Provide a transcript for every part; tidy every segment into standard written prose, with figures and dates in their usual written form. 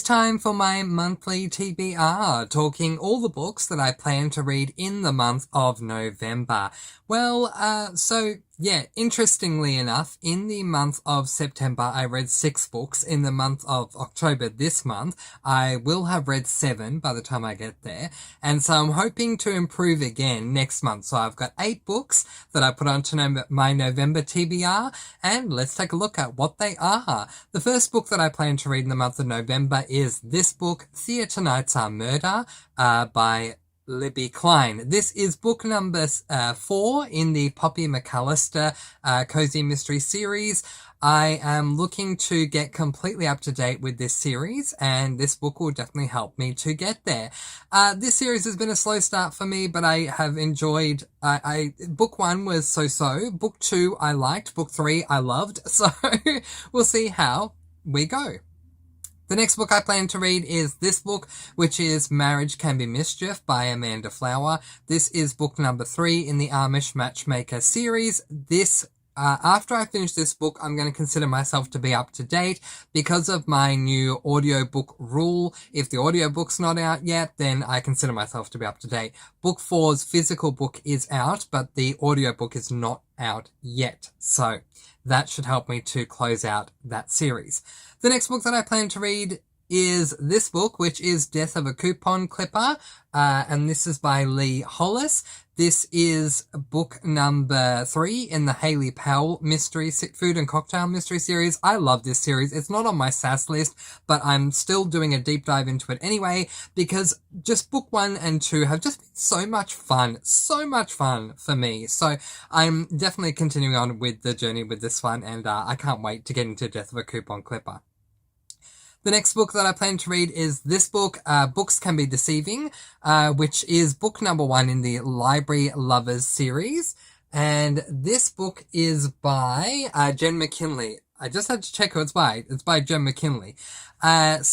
time for my monthly TBR, talking all the books that I plan to read in the month of November. Interestingly enough, in the month of September, I read 6 books. In the month of October this month, I will have read 7 by the time I get there. And so I'm hoping to improve again next month. So I've got 8 books that I put onto my November TBR, and let's take a look at what they are. The first book that I plan to read in the month of November is this book, Theatre Nights Are Murder, by Libby Klein. This is book number 4 in the Poppy McAllister Cozy Mystery series. I am looking to get completely up to date with this series, and this book will definitely help me to get there. This series has been a slow start for me, but I have enjoyed, book 1 was so-so, book 2 I liked, book 3 I loved, so we'll see how we go. The next book I plan to read is this book, which is Marriage Can Be Mischief by Amanda Flower. This is book number 3 in the Amish Matchmaker series. After I finish this book, I'm going to consider myself to be up to date because of my new audiobook rule. If the audiobook's not out yet, then I consider myself to be up to date. Book 4's physical book is out, but the audiobook is not out yet. So that should help me to close out that series. The next book that I plan to read is this book, which is Death of a Coupon Clipper, and this is by Lee Hollis. This is book number 3 in the Haley Powell mystery food and cocktail mystery series. I love this series. It's not on my SAS list, but I'm still doing a deep dive into it anyway, because just book 1 and 2 have just been so much fun for me. So I'm definitely continuing on with the journey with this one, and I can't wait to get into Death of a Coupon Clipper. The next book that I plan to read is this book, Books Can Be Deceiving, which is book number 1 in the Library Lovers series. And this book is by Jen McKinley. I just had to check who it's by. It's by Jen McKinley. This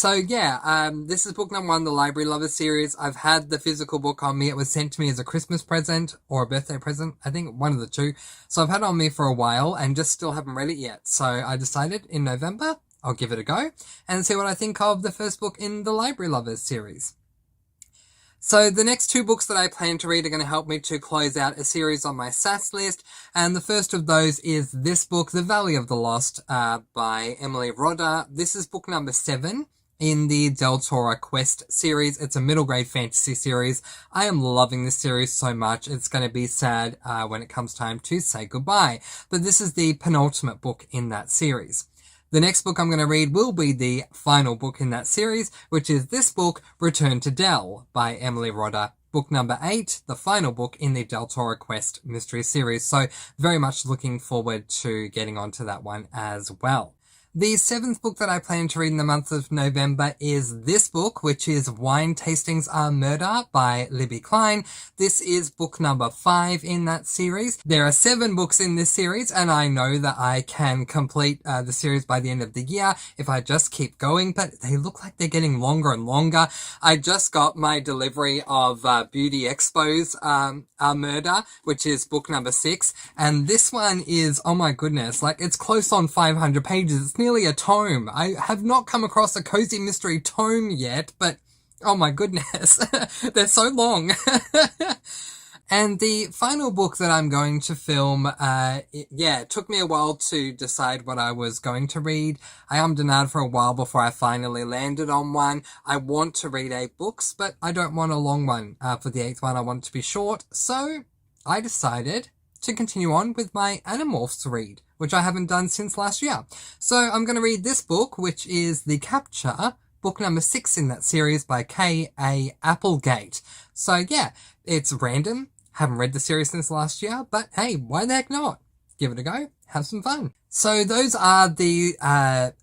is book number 1 in the Library Lovers series. I've had the physical book on me. It was sent to me as a Christmas present or a birthday present. I think one of the two. So I've had it on me for a while and just still haven't read it yet. So I decided in November I'll give it a go and see what I think of the first book in the Library Lovers series. So the next 2 books that I plan to read are going to help me to close out a series on my SAS list. And the first of those is this book, The Valley of the Lost, by Emily Rodda. This is book number 7 in the Del Toro Quest series. It's a middle grade fantasy series. I am loving this series so much. It's going to be sad when it comes time to say goodbye. But this is the penultimate book in that series. The next book I'm going to read will be the final book in that series, which is this book, Return to Del, by Emily Rodda. Book number 8, the final book in the Del Toro Quest mystery series. So very much looking forward to getting onto that one as well. The 7th book that I plan to read in the month of November is this book, which is Wine Tastings Are Murder by Libby Klein. This is book number 5 in that series. There are 7 books in this series, and I know that I can complete the series by the end of the year if I just keep going, but they look like they're getting longer and longer. I just got my delivery of Beauty Expo's Murder, which is book number 6, and this one is, oh my goodness, like it's close on 500 pages. It's nearly a tome. I have not come across a cozy mystery tome yet, but oh my goodness, they're so long. And the final book that I'm going to film, it took me a while to decide what I was going to read. I ummed and ahed for a while before I finally landed on one. I want to read 8 books, but I don't want a long one. For the 8th one, I want it to be short. So I decided to continue on with my Animorphs read, which I haven't done since last year. So I'm going to read this book, which is The Capture, book number 6 in that series by K.A. Applegate. So yeah, it's random. Haven't read the series since last year, but hey, why the heck not? Give it a go. Have some fun. So those are the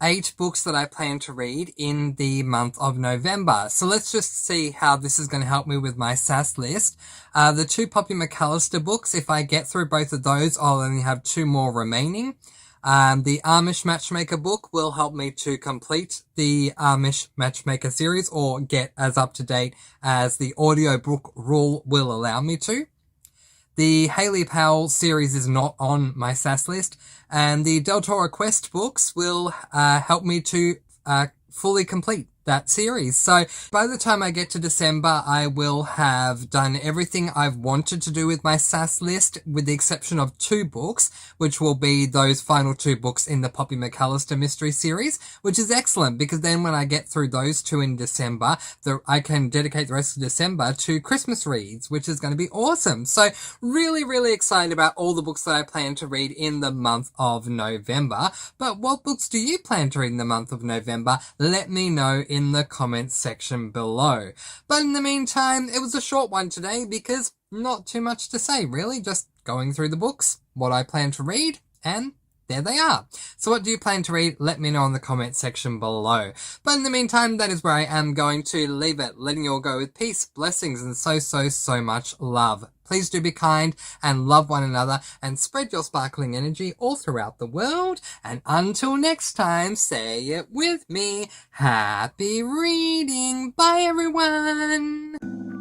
8 books that I plan to read in the month of November. So let's just see how this is going to help me with my SAS list. The 2 Poppy McAllister books, if I get through both of those, I'll only have 2 more remaining. The Amish Matchmaker book will help me to complete the Amish Matchmaker series or get as up to date as the audiobook rule will allow me to. The Haley Powell series is not on my SAS list, and the Del Toro Quest books will help me to fully complete that series. So by the time I get to December, I will have done everything I've wanted to do with my SAS list, with the exception of 2 books, which will be those final 2 books in the Poppy McAllister mystery series, which is excellent because then when I get through those 2 in December, I can dedicate the rest of December to Christmas reads, which is going to be awesome. So really, really excited about all the books that I plan to read in the month of November. But what books do you plan to read in the month of November? Let me know in the comments section below. But in the meantime, it was a short one today because not too much to say, really. Just going through the books, what I plan to read, and there they are. So what do you plan to read? Let me know in the comment section below. But in the meantime, that is where I am going to leave it, letting you all go with peace, blessings, and so much love. Please do be kind and love one another and spread your sparkling energy all throughout the world. And until next time, say it with me. Happy reading. Bye, everyone.